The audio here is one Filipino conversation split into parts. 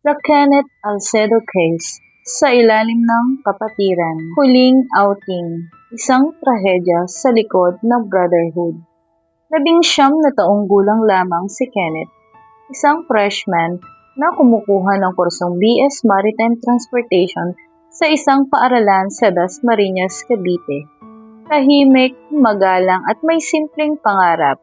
The Kenneth Alcedo Case, sa ilalim ng kapatiran, huling outing, isang trahedya sa likod ng Brotherhood. 19 na taong gulang lamang si Kenneth, isang freshman na kumukuha ng kursong BS Maritime Transportation sa isang paaralan sa Dasmariñas, Cavite. Tahimik, magalang at may simpleng pangarap.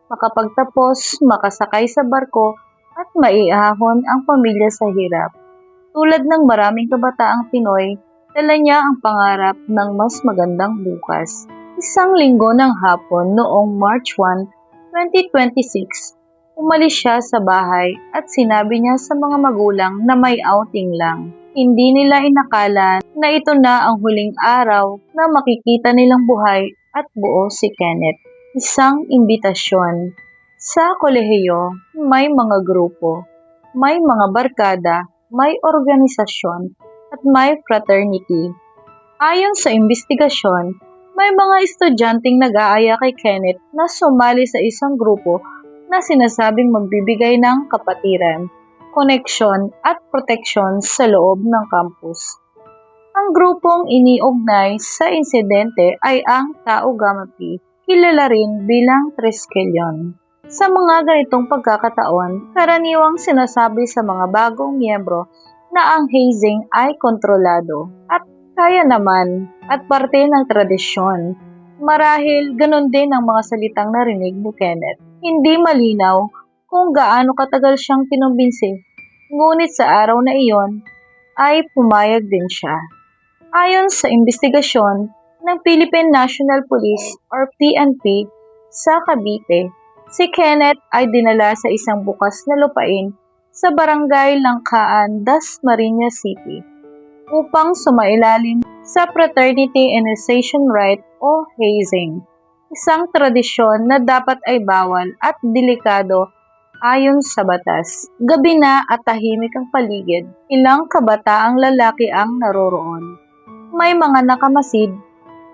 Makapagtapos, makasakay sa barko at maiahon ang pamilya sa hirap. Tulad ng maraming kabataang Pinoy, dala niya ang pangarap ng mas magandang bukas. Isang linggo ng hapon noong March 1, 2026, umalis siya sa bahay at sinabi niya sa mga magulang na may outing lang. Hindi nila inakala na ito na ang huling araw na makikita nilang buhay at buo si Kenneth. Isang imbitasyon. Sa kolehiyo, may mga grupo, may mga barkada, may organisasyon, at may fraternity. Ayon sa investigasyon, may mga estudyanteng nag-aaya kay Kenneth na sumali sa isang grupo na sinasabing magbibigay ng kapatiran, koneksyon at proteksyon sa loob ng campus. Ang grupong iniugnay sa insidente ay ang Tau Gamma Pi, kilala rin bilang Triskelion. Sa mga ganitong pagkakataon, karaniwang sinasabi sa mga bagong miyembro na ang hazing ay kontrolado at kaya naman at parte ng tradisyon. Marahil ganun din ang mga salitang narinig ni Kenneth. Hindi malinaw kung gaano katagal siyang kinumbinsi, ngunit sa araw na iyon ay pumayag din siya. Ayon sa investigasyon ng Philippine National Police or PNP sa Cavite, si Kenneth ay dinala sa isang bukas na lupain sa barangay Langkaan, Dasmariñas City upang sumailalim sa Fraternity Initiation Rite o hazing, isang tradisyon na dapat ay bawal at delikado ayon sa batas. Gabi na at tahimik ang paligid, ilang kabataang lalaki ang naroroon. May mga nakamasid,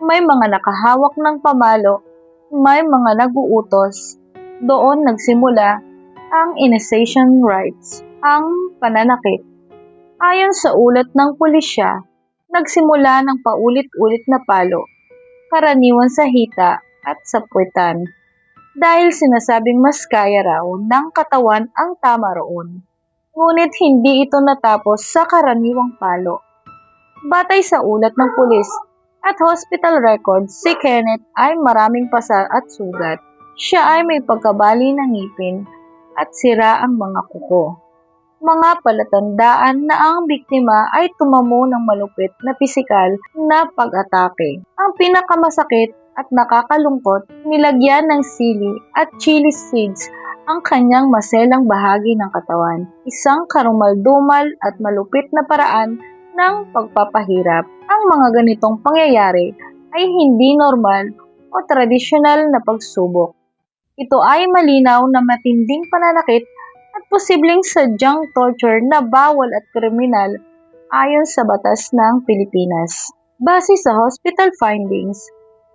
may mga nakahawak ng pamalo, may mga naguutos. Doon nagsimula ang initiation rites, ang pananakit. Ayon sa ulat ng pulisya, nagsimula ng paulit-ulit na palo, karaniwan sa hita at sa puwetan, dahil sinasabing mas kaya raw ng katawan ang tama roon. Ngunit hindi ito natapos sa karaniwang palo. Batay sa ulat ng pulis at hospital records, si Kenneth ay maraming pasa at sugat. Siya ay may pagkabali ng ngipin at sira ang mga kuko. Mga palatandaan na ang biktima ay tumamo ng malupit na pisikal na pag-atake. Ang pinakamasakit at nakakalungkot, nilagyan ng sili at chili seeds ang kanyang maselang bahagi ng katawan. Isang karumal-dumal at malupit na paraan ng pagpapahirap. Ang mga ganitong pangyayari ay hindi normal o tradisyonal na pagsubok. Ito ay malinaw na matinding pananakit at posibleng sadyang torture na bawal at kriminal ayon sa batas ng Pilipinas. Base sa hospital findings,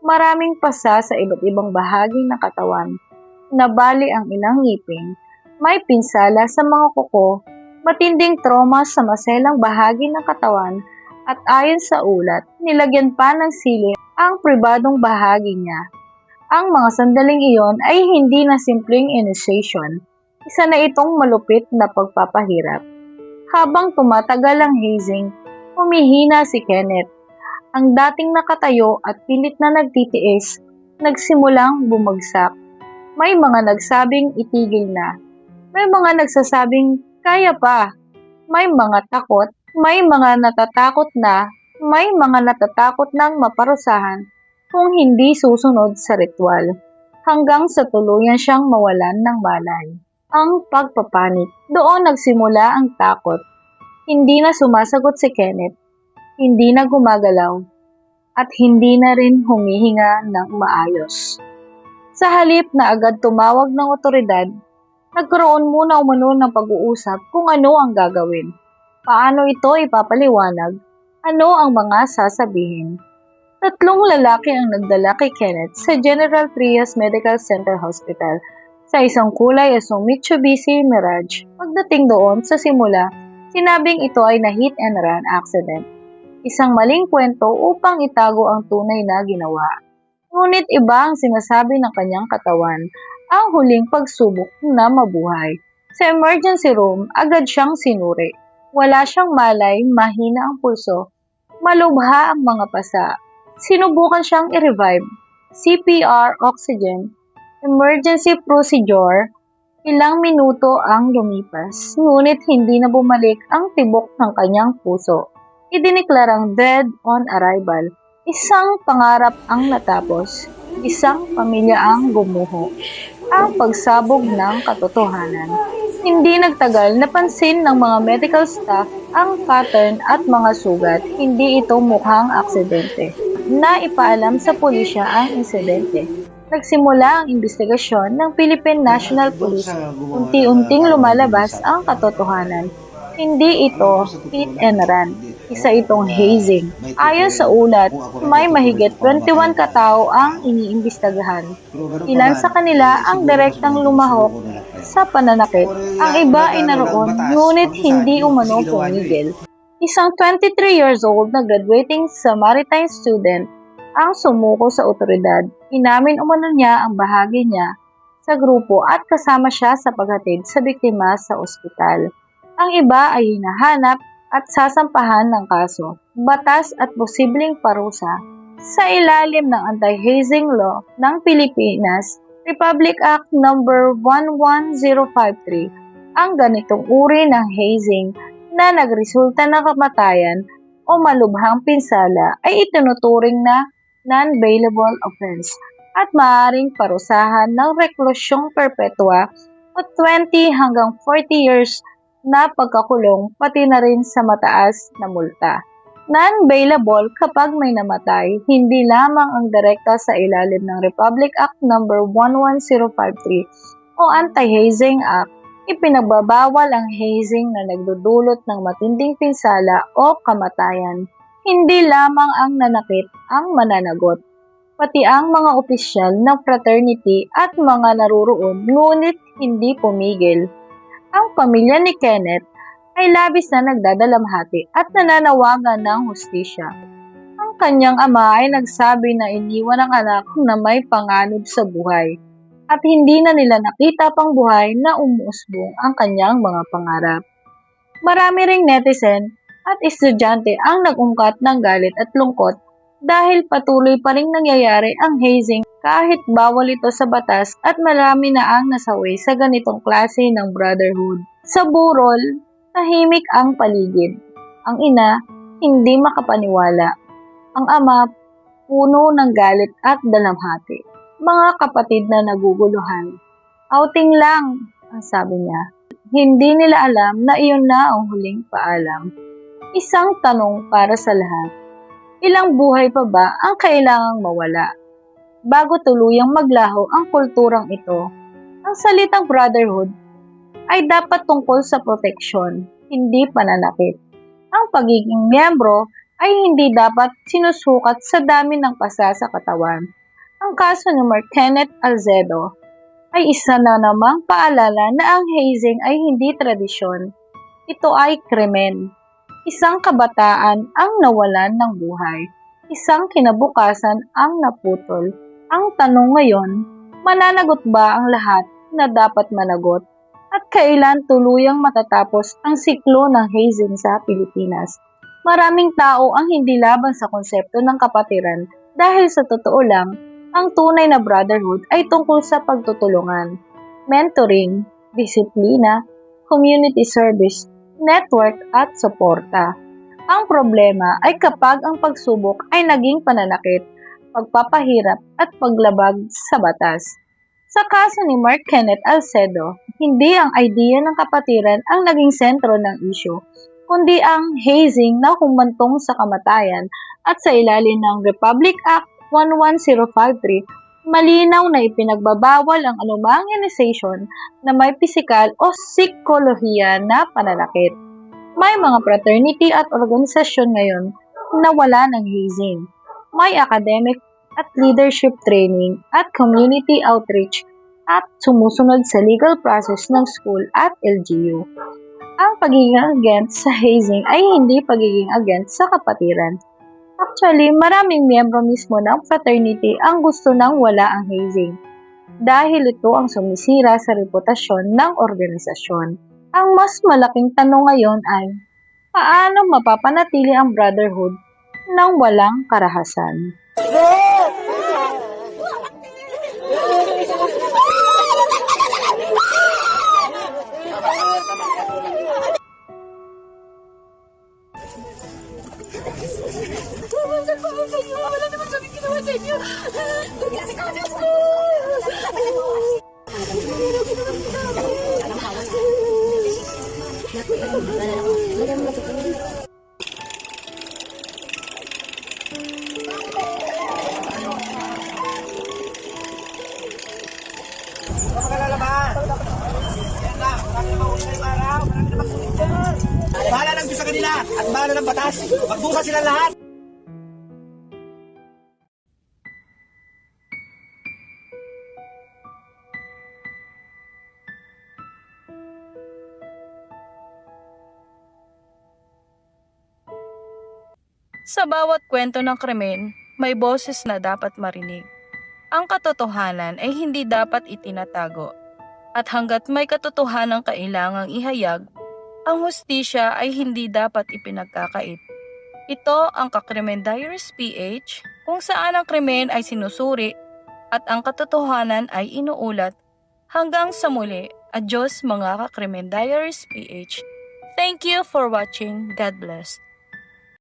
maraming pasa sa iba't ibang bahagi ng katawan, nabali ang ilang ngipin, may pinsala sa mga kuko, matinding trauma sa maselang bahagi ng katawan, at ayon sa ulat, nilagyan pa ng sili ang pribadong bahagi niya. Ang mga sandaling iyon ay hindi na simpleng initiation, isa na itong malupit na pagpapahirap. Habang tumatagal ang hazing, humihina si Kenneth. Ang dating nakatayo at pilit na nagtitiis, nagsimulang bumagsak. May mga nagsabing itigil na. May mga nagsasabing kaya pa. May mga takot, may mga natatakot na, may mga natatakot ng maparusahan kung hindi susunod sa ritual, hanggang sa tuluyan siyang mawalan ng malay. Ang pagpapanik. Doon nagsimula ang takot. Hindi na sumasagot si Kenneth, hindi na gumagalaw, at hindi na rin humihinga ng maayos. Sa halip na agad tumawag ng otoridad, nagkaroon muna umano ng pag-uusap kung ano ang gagawin, paano ito ipapaliwanag, ano ang mga sasabihin. 3 lalaki ang nagdala kay Kenneth sa General Trias Medical Center Hospital sa isang kulay asong Mitsubishi Mirage. Pagdating doon sa simula, Sinabing ito ay na-hit and run accident, isang maling kwento upang itago ang tunay na ginawa. Ngunit iba ang sinasabi ng kanyang katawan, ang huling pagsubok na mabuhay. Sa emergency room, agad siyang sinuri. Wala siyang malay, mahina ang pulso, malubha ang mga pasa. Sinubukan siyang i-revive. CPR, oxygen, emergency procedure. Ilang minuto ang lumipas, ngunit hindi na bumalik ang tibok ng kanyang puso. Idineklarang dead on arrival. Isang pangarap ang natapos. Isang pamilya ang gumuho. Ang pagsabog ng katotohanan. Hindi nagtagal, napansin ng mga medical staff ang pattern at mga sugat. Hindi ito mukhang aksidente. Naipaalam sa pulisya ang insidente. Nagsimula ang investigasyon ng Philippine National Police. Unti-unting lumalabas ang katotohanan. Hindi ito hit and run. Isa itong hazing. Ayon sa ulat, may mahigit 21 katao ang iniimbestagahan. Ilan sa kanila ang direktang lumahok sa pananakit. Ang iba ay naroon, ngunit hindi umano pumigil. Isang 23 years old na graduating sa maritime student ang sumuko sa otoridad. Inamin umano niya ang bahagi niya sa grupo at kasama siya sa paghatid sa biktima sa ospital. Ang iba ay hinahanap at sasampahan ng kaso, batas at posibleng parusa. Sa ilalim ng Anti-Hazing Law ng Pilipinas, Republic Act No. 11053, ang ganitong uri ng hazing na nagresulta ng kamatayan o malubhang pinsala ay itinuturing na non-bailable offense at maaaring parusahan ng reklusyong perpetua o 20 hanggang 40 years na pagkakulong pati na rin sa mataas na multa. Non-bailable kapag may namatay, hindi lamang ang direkta sa ilalim ng Republic Act No. 11053 o Anti-Hazing Act, ipinagbabawal ang hazing na nagdudulot ng matinding pinsala o kamatayan. Hindi lamang ang nanakit ang mananagot, pati ang mga opisyal ng fraternity at mga naruroon ngunit hindi pumigil. Ang pamilya ni Kenneth ay labis na nagdadalamhati at nananawagan ng hustisya. Ang kanyang ama ay nagsabi na iniwan ang anak na may panganib sa buhay at hindi na nila nakita pang buhay na umuusbong ang kanyang mga pangarap. Marami ring netizen at estudyante ang nag-ungkat ng galit at lungkot dahil patuloy pa ring nangyayari ang hazing kahit bawal ito sa batas at marami na ang nasawi sa ganitong klase ng brotherhood. Sa burol, tahimik ang paligid. Ang ina, hindi makapaniwala. Ang ama, puno ng galit at dalamhati. Mga kapatid na naguguluhan. Outing lang, ang sabi niya. Hindi nila alam na iyon na ang huling paalam. Isang tanong para sa lahat. Ilang buhay pa ba ang kailangang mawala bago tuluyang maglaho ang kulturang ito? Ang salitang brotherhood ay dapat tungkol sa proteksyon, hindi pananakit. Ang pagiging miyembro ay hindi dapat sinusukat sa dami ng pasa sa katawan. Ang kaso ni Kenneth Alcedo ay isa na namang paalala na ang hazing ay hindi tradisyon. Ito ay krimen. Isang kabataan ang nawalan ng buhay. Isang kinabukasan ang naputol. Ang tanong ngayon, mananagot ba ang lahat na dapat managot? At kailan tuluyang matatapos ang siklo ng hazing sa Pilipinas? Maraming tao ang hindi laban sa konsepto ng kapatiran dahil sa totoo lang, ang tunay na brotherhood ay tungkol sa pagtutulungan, mentoring, disiplina, community service, network at suporta. Ang problema ay kapag ang pagsubok ay naging pananakit, pagpapahirap at paglabag sa batas. Sa kaso ni Kenneth Alcedo, hindi ang idea ng kapatiran ang naging sentro ng isyu, kundi ang hazing na humantong sa kamatayan at sa ilalim ng Republic Act 11053, malinaw na ipinagbabawal ang anumang ionization na may pisikal o psikolohiya na pananakit. May mga fraternity at organisasyon ngayon na wala ng hazing. May academic at leadership training at community outreach at sumusunod sa legal process ng school at LGU. Ang pagiging against sa hazing ay hindi pagiging against sa kapatiran. Actually, maraming miyembro mismo ng fraternity ang gusto nang wala ang hazing. Dahil ito ang sumisira sa reputasyon ng organisasyon. Ang mas malaking tanong ngayon ay, paano mapapanatili ang brotherhood nang walang karahasan? Wala naman kami ginawa sa inyo. Bahala ng Diyos sa kanila at bahala ng batas. Magbuka sila lahat. Sa bawat kwento ng krimen, may boses na dapat marinig. Ang katotohanan ay hindi dapat itinatago. At hanggat may katotohanan kailangang ihayag, ang hustisya ay hindi dapat ipinagkakait. Ito ang Kakrimen Diaries PH, kung saan ang krimen ay sinusuri at ang katotohanan ay inuulat. Hanggang sa muli, adios mga Kakrimen Diaries PH. Thank you for watching. God bless.